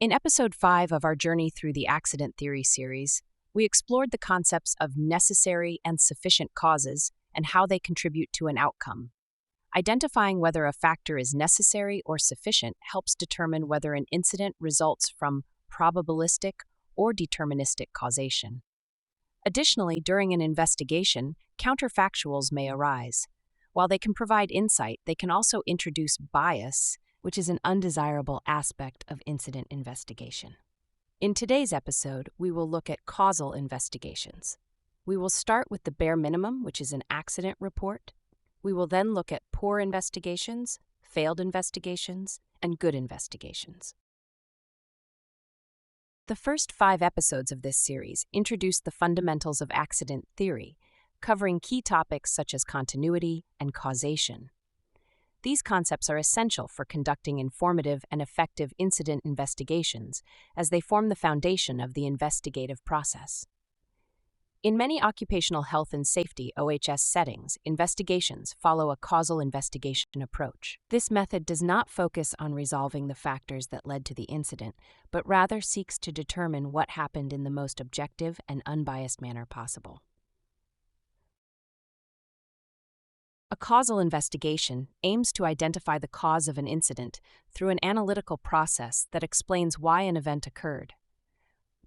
In Episode 5 of our Journey Through the Accident Theory series, we explored the concepts of necessary and sufficient causes and how they contribute to an outcome. Identifying whether a factor is necessary or sufficient helps determine whether an incident results from probabilistic or deterministic causation. Additionally, during an investigation, counterfactuals may arise. While they can provide insight, they can also introduce bias, which is an undesirable aspect of incident investigation. In today's episode, we will look at causal investigations. We will start with the bare minimum, which is an accident report. We will then look at poor investigations, failed investigations, and good investigations. The first 5 episodes of this series introduced the fundamentals of accident theory, covering key topics such as continuity and causation. These concepts are essential for conducting informative and effective incident investigations, as they form the foundation of the investigative process. In many occupational health and safety (OHS) settings, investigations follow a causal investigation approach. This method does not focus on resolving the factors that led to the incident, but rather seeks to determine what happened in the most objective and unbiased manner possible. A causal investigation aims to identify the cause of an incident through an analytical process that explains why an event occurred.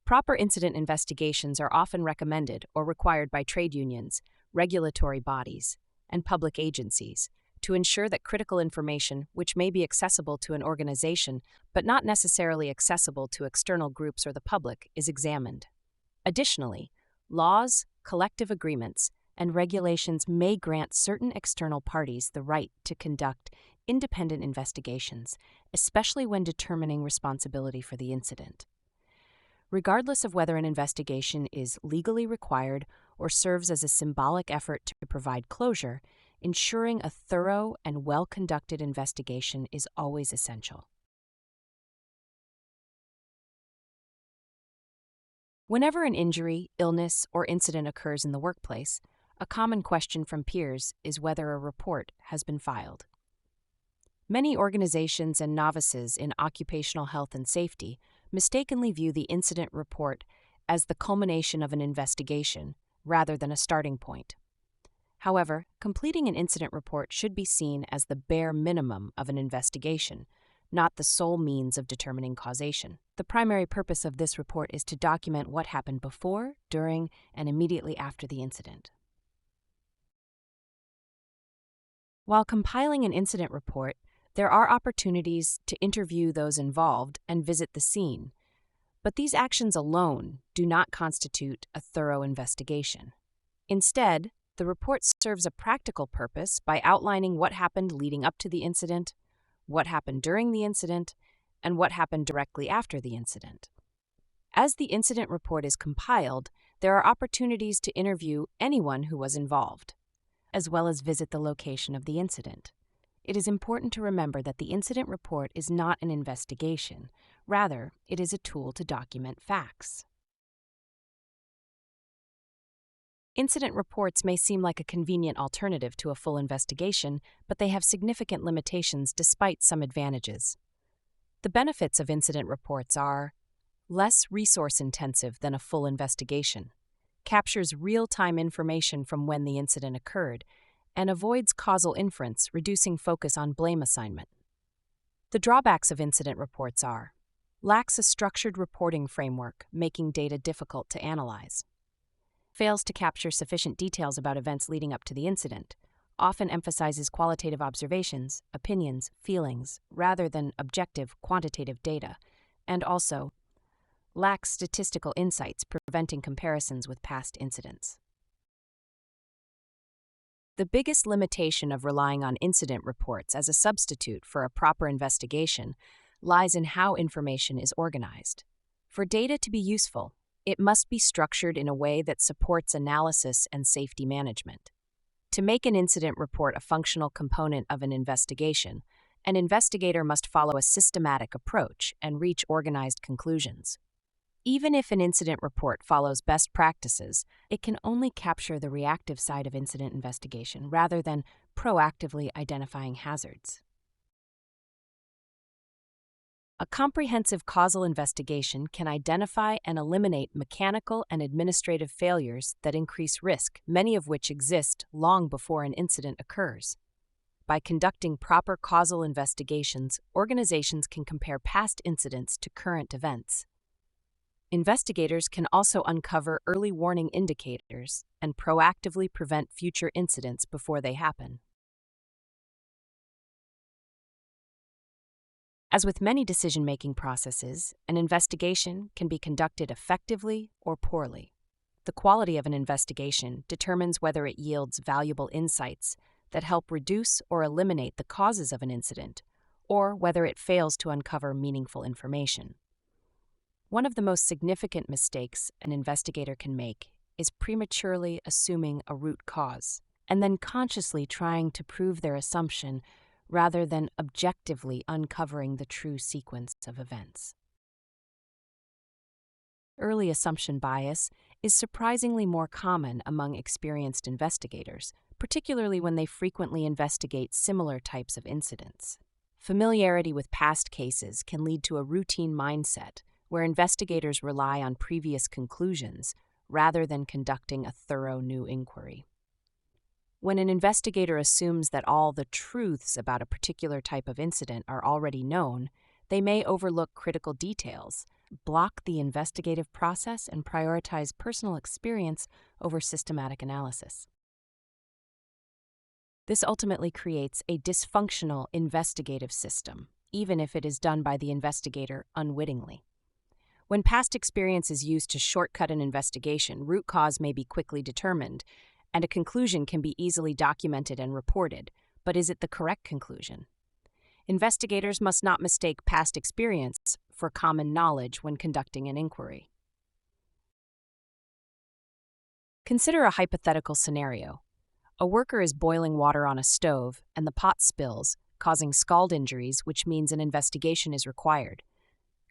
Proper incident investigations are often recommended or required by trade unions, regulatory bodies, and public agencies to ensure that critical information, which may be accessible to an organization but not necessarily accessible to external groups or the public, is examined. Additionally, laws, collective agreements, and regulations may grant certain external parties the right to conduct independent investigations, especially when determining responsibility for the incident. Regardless of whether an investigation is legally required or serves as a symbolic effort to provide closure, ensuring a thorough and well-conducted investigation is always essential. Whenever an injury, illness, or incident occurs in the workplace, a common question from peers is whether a report has been filed. Many organizations and novices in occupational health and safety mistakenly view the incident report as the culmination of an investigation rather than a starting point. However, completing an incident report should be seen as the bare minimum of an investigation, not the sole means of determining causation. The primary purpose of this report is to document what happened before, during, and immediately after the incident. While compiling an incident report, there are opportunities to interview those involved and visit the scene, but these actions alone do not constitute a thorough investigation. Instead, the report serves a practical purpose by outlining what happened leading up to the incident, what happened during the incident, and what happened directly after the incident. As the incident report is compiled, there are opportunities to interview anyone who was involved, as well as visit the location of the incident. It is important to remember that the incident report is not an investigation. Rather, it is a tool to document facts. Incident reports may seem like a convenient alternative to a full investigation, but they have significant limitations despite some advantages. The benefits of incident reports are less resource-intensive than a full investigation, captures real-time information from when the incident occurred, and avoids causal inference, reducing focus on blame assignment. The drawbacks of incident reports are lacks a structured reporting framework, making data difficult to analyze, fails to capture sufficient details about events leading up to the incident, often emphasizes qualitative observations, opinions, feelings, rather than objective, quantitative data, and also lacks statistical insights, preventing comparisons with past incidents. The biggest limitation of relying on incident reports as a substitute for a proper investigation lies in how information is organized. For data to be useful, it must be structured in a way that supports analysis and safety management. To make an incident report a functional component of an investigation, an investigator must follow a systematic approach and reach organized conclusions. Even if an incident report follows best practices, it can only capture the reactive side of incident investigation rather than proactively identifying hazards. A comprehensive causal investigation can identify and eliminate mechanical and administrative failures that increase risk, many of which exist long before an incident occurs. By conducting proper causal investigations, organizations can compare past incidents to current events. Investigators can also uncover early warning indicators and proactively prevent future incidents before they happen. As with many decision-making processes, an investigation can be conducted effectively or poorly. The quality of an investigation determines whether it yields valuable insights that help reduce or eliminate the causes of an incident, or whether it fails to uncover meaningful information. One of the most significant mistakes an investigator can make is prematurely assuming a root cause, and then consciously trying to prove their assumption rather than objectively uncovering the true sequence of events. Early assumption bias is surprisingly more common among experienced investigators, particularly when they frequently investigate similar types of incidents. Familiarity with past cases can lead to a routine mindset where investigators rely on previous conclusions rather than conducting a thorough new inquiry. When an investigator assumes that all the truths about a particular type of incident are already known, they may overlook critical details, block the investigative process, and prioritize personal experience over systematic analysis. This ultimately creates a dysfunctional investigative system, even if it is done by the investigator unwittingly. When past experience is used to shortcut an investigation, root cause may be quickly determined, and a conclusion can be easily documented and reported. But is it the correct conclusion? Investigators must not mistake past experience for common knowledge when conducting an inquiry. Consider a hypothetical scenario. A worker is boiling water on a stove, and the pot spills, causing scald injuries, which means an investigation is required.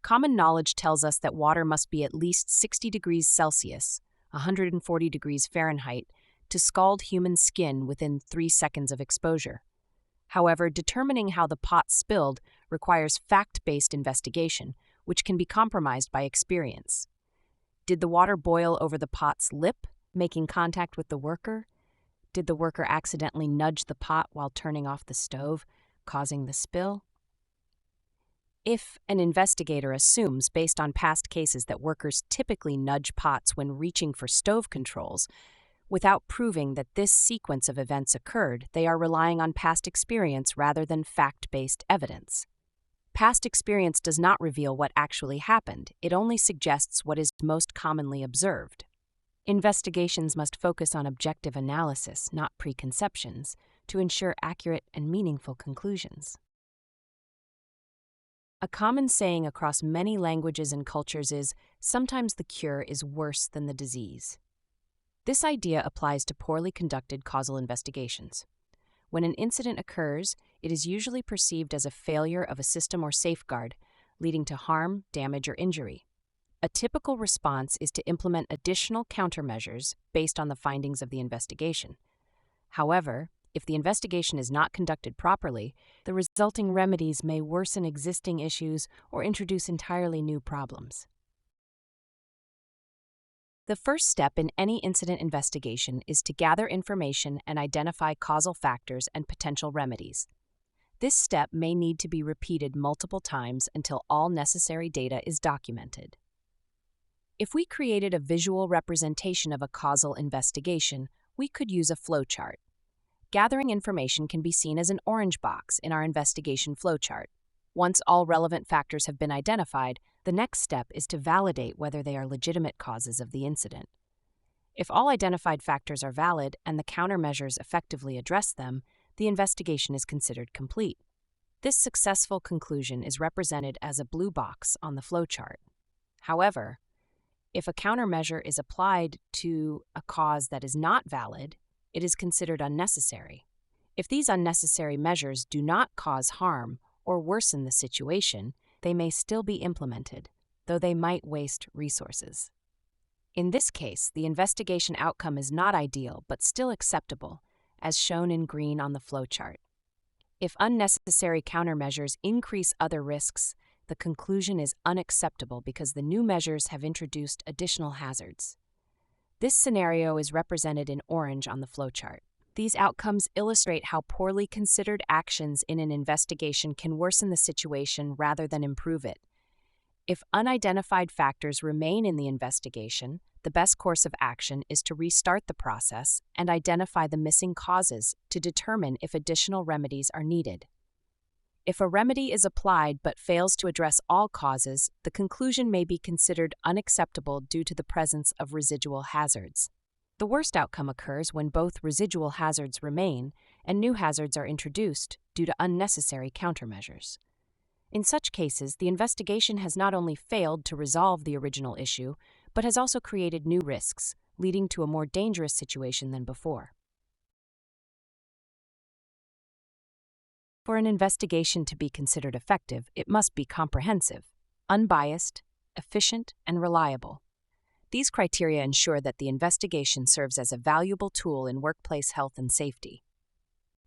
Common knowledge tells us that water must be at least 60 degrees Celsius, 140 degrees Fahrenheit, to scald human skin within 3 seconds of exposure. However, determining how the pot spilled requires fact-based investigation, which can be compromised by experience. Did the water boil over the pot's lip, making contact with the worker? Did the worker accidentally nudge the pot while turning off the stove, causing the spill? If an investigator assumes, based on past cases, that workers typically nudge pots when reaching for stove controls, without proving that this sequence of events occurred, they are relying on past experience rather than fact-based evidence. Past experience does not reveal what actually happened, it only suggests what is most commonly observed. Investigations must focus on objective analysis, not preconceptions, to ensure accurate and meaningful conclusions. A common saying across many languages and cultures is, "Sometimes the cure is worse than the disease." This idea applies to poorly conducted causal investigations. When an incident occurs, it is usually perceived as a failure of a system or safeguard, leading to harm, damage, or injury. A typical response is to implement additional countermeasures based on the findings of the investigation. However, if the investigation is not conducted properly, the resulting remedies may worsen existing issues or introduce entirely new problems. The first step in any incident investigation is to gather information and identify causal factors and potential remedies. This step may need to be repeated multiple times until all necessary data is documented. If we created a visual representation of a causal investigation, we could use a flowchart. Gathering information can be seen as an orange box in our investigation flowchart. Once all relevant factors have been identified, the next step is to validate whether they are legitimate causes of the incident. If all identified factors are valid and the countermeasures effectively address them, the investigation is considered complete. This successful conclusion is represented as a blue box on the flowchart. However, if a countermeasure is applied to a cause that is not valid, it is considered unnecessary. If these unnecessary measures do not cause harm or worsen the situation, they may still be implemented, though they might waste resources. In this case, the investigation outcome is not ideal but still acceptable, as shown in green on the flowchart. If unnecessary countermeasures increase other risks, the conclusion is unacceptable because the new measures have introduced additional hazards. This scenario is represented in orange on the flowchart. These outcomes illustrate how poorly considered actions in an investigation can worsen the situation rather than improve it. If unidentified factors remain in the investigation, the best course of action is to restart the process and identify the missing causes to determine if additional remedies are needed. If a remedy is applied but fails to address all causes, the conclusion may be considered unacceptable due to the presence of residual hazards. The worst outcome occurs when both residual hazards remain and new hazards are introduced due to unnecessary countermeasures. In such cases, the investigation has not only failed to resolve the original issue, but has also created new risks, leading to a more dangerous situation than before. For an investigation to be considered effective, it must be comprehensive, unbiased, efficient, and reliable. These criteria ensure that the investigation serves as a valuable tool in workplace health and safety.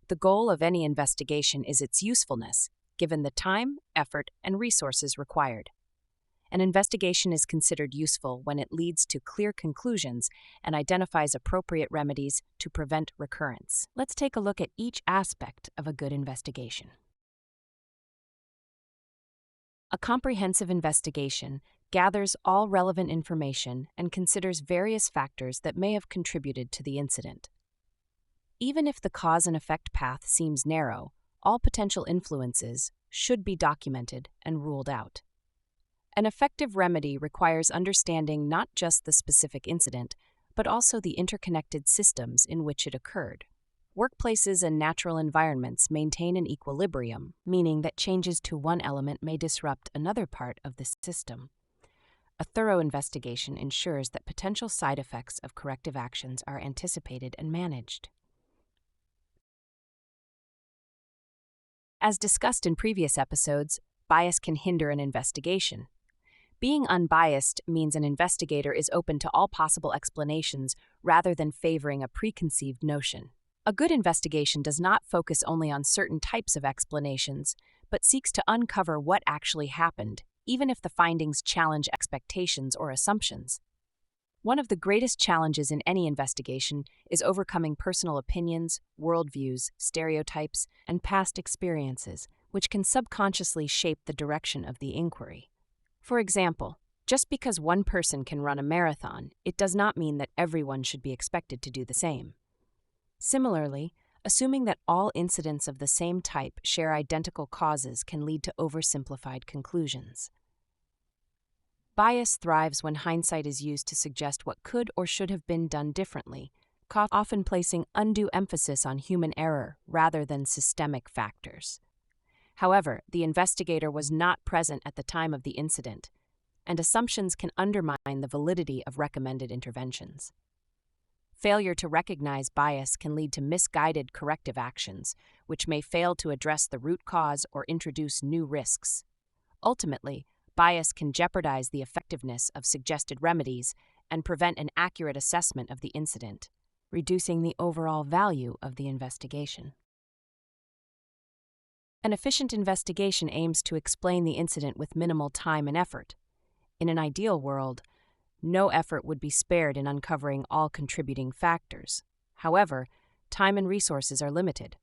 The goal of any investigation is its usefulness, given the time, effort, and resources required. An investigation is considered useful when it leads to clear conclusions and identifies appropriate remedies to prevent recurrence. Let's take a look at each aspect of a good investigation. A comprehensive investigation gathers all relevant information and considers various factors that may have contributed to the incident. Even if the cause and effect path seems narrow, all potential influences should be documented and ruled out. An effective remedy requires understanding not just the specific incident, but also the interconnected systems in which it occurred. Workplaces and natural environments maintain an equilibrium, meaning that changes to one element may disrupt another part of the system. A thorough investigation ensures that potential side effects of corrective actions are anticipated and managed. As discussed in previous episodes, bias can hinder an investigation. Being unbiased means an investigator is open to all possible explanations rather than favoring a preconceived notion. A good investigation does not focus only on certain types of explanations, but seeks to uncover what actually happened, even if the findings challenge expectations or assumptions. One of the greatest challenges in any investigation is overcoming personal opinions, worldviews, stereotypes, and past experiences, which can subconsciously shape the direction of the inquiry. For example, just because one person can run a marathon, it does not mean that everyone should be expected to do the same. Similarly, assuming that all incidents of the same type share identical causes can lead to oversimplified conclusions. Bias thrives when hindsight is used to suggest what could or should have been done differently, often placing undue emphasis on human error rather than systemic factors. However, the investigator was not present at the time of the incident, and assumptions can undermine the validity of recommended interventions. Failure to recognize bias can lead to misguided corrective actions, which may fail to address the root cause or introduce new risks. Ultimately, bias can jeopardize the effectiveness of suggested remedies and prevent an accurate assessment of the incident, reducing the overall value of the investigation. An efficient investigation aims to explain the incident with minimal time and effort. In an ideal world, no effort would be spared in uncovering all contributing factors. However, time and resources are limited.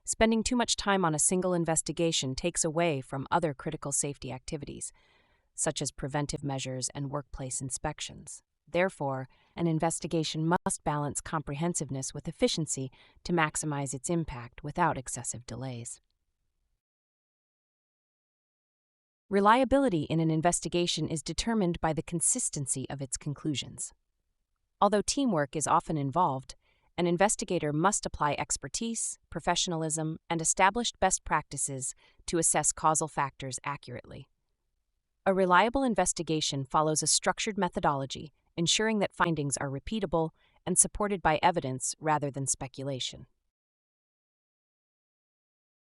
Spending too much time on a single investigation takes away from other critical safety activities, such as preventive measures and workplace inspections. Therefore, an investigation must balance comprehensiveness with efficiency to maximize its impact without excessive delays. Reliability in an investigation is determined by the consistency of its conclusions. Although teamwork is often involved, an investigator must apply expertise, professionalism, and established best practices to assess causal factors accurately. A reliable investigation follows a structured methodology, ensuring that findings are repeatable and supported by evidence rather than speculation.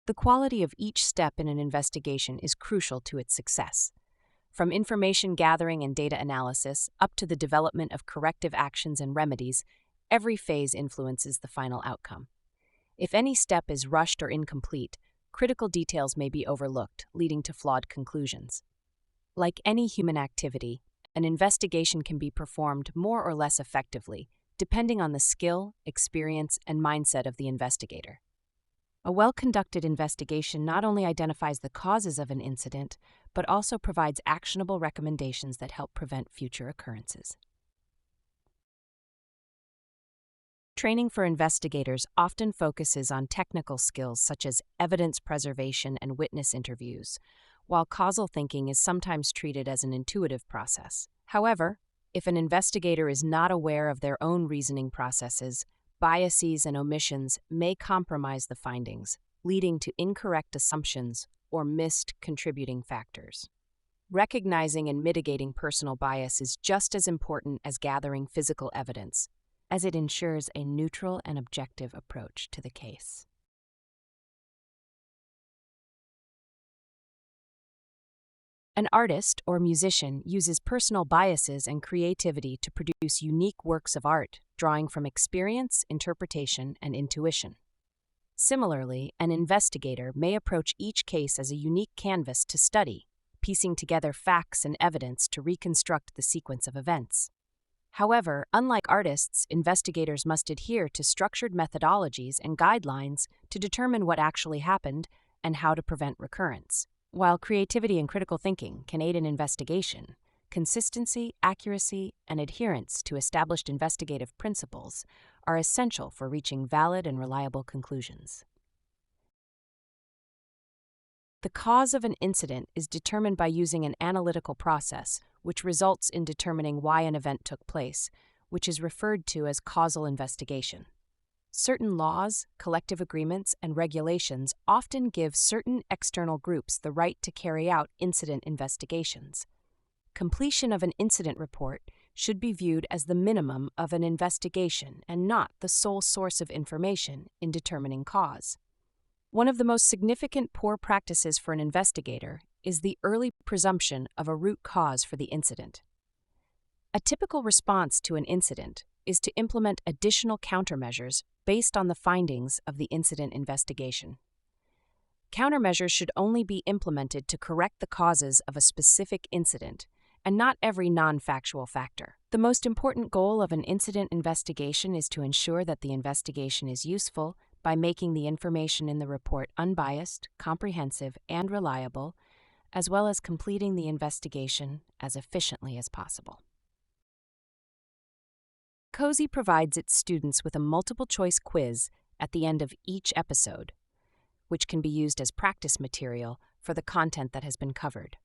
The quality of each step in an investigation is crucial to its success. From information gathering and data analysis up to the development of corrective actions and remedies, every phase influences the final outcome. If any step is rushed or incomplete, critical details may be overlooked, leading to flawed conclusions. Like any human activity, an investigation can be performed more or less effectively, depending on the skill, experience, and mindset of the investigator. A well-conducted investigation not only identifies the causes of an incident, but also provides actionable recommendations that help prevent future occurrences. Training for investigators often focuses on technical skills such as evidence preservation and witness interviews, while causal thinking is sometimes treated as an intuitive process. However, if an investigator is not aware of their own reasoning processes, biases and omissions may compromise the findings, leading to incorrect assumptions or missed contributing factors. Recognizing and mitigating personal bias is just as important as gathering physical evidence, as it ensures a neutral and objective approach to the case. An artist or musician uses personal biases and creativity to produce unique works of art, drawing from experience, interpretation, and intuition. Similarly, an investigator may approach each case as a unique canvas to study, piecing together facts and evidence to reconstruct the sequence of events. However, unlike artists, investigators must adhere to structured methodologies and guidelines to determine what actually happened and how to prevent recurrence. While creativity and critical thinking can aid in investigation, consistency, accuracy, and adherence to established investigative principles are essential for reaching valid and reliable conclusions. The cause of an incident is determined by using an analytical process, which results in determining why an event took place, which is referred to as causal investigation. Certain laws, collective agreements, and regulations often give certain external groups the right to carry out incident investigations. Completion of an incident report should be viewed as the minimum of an investigation and not the sole source of information in determining cause. One of the most significant poor practices for an investigator is the early presumption of a root cause for the incident. A typical response to an incident is to implement additional countermeasures based on the findings of the incident investigation. Countermeasures should only be implemented to correct the causes of a specific incident, and not every non-factual factor. The most important goal of an incident investigation is to ensure that the investigation is useful by making the information in the report unbiased, comprehensive, and reliable, as well as completing the investigation as efficiently as possible. COHSI provides its students with a multiple-choice quiz at the end of each episode, which can be used as practice material for the content that has been covered.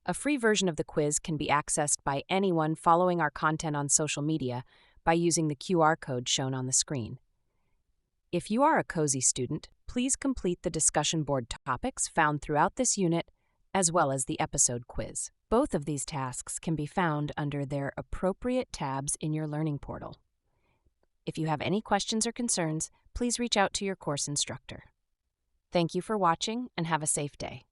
A free version of the quiz can be accessed by anyone following our content on social media by using the QR code shown on the screen. If you are a COHSI student, please complete the discussion board topics found throughout this unit, as well as the episode quiz. Both of these tasks can be found under their appropriate tabs in your learning portal. If you have any questions or concerns, please reach out to your course instructor. Thank you for watching and have a safe day.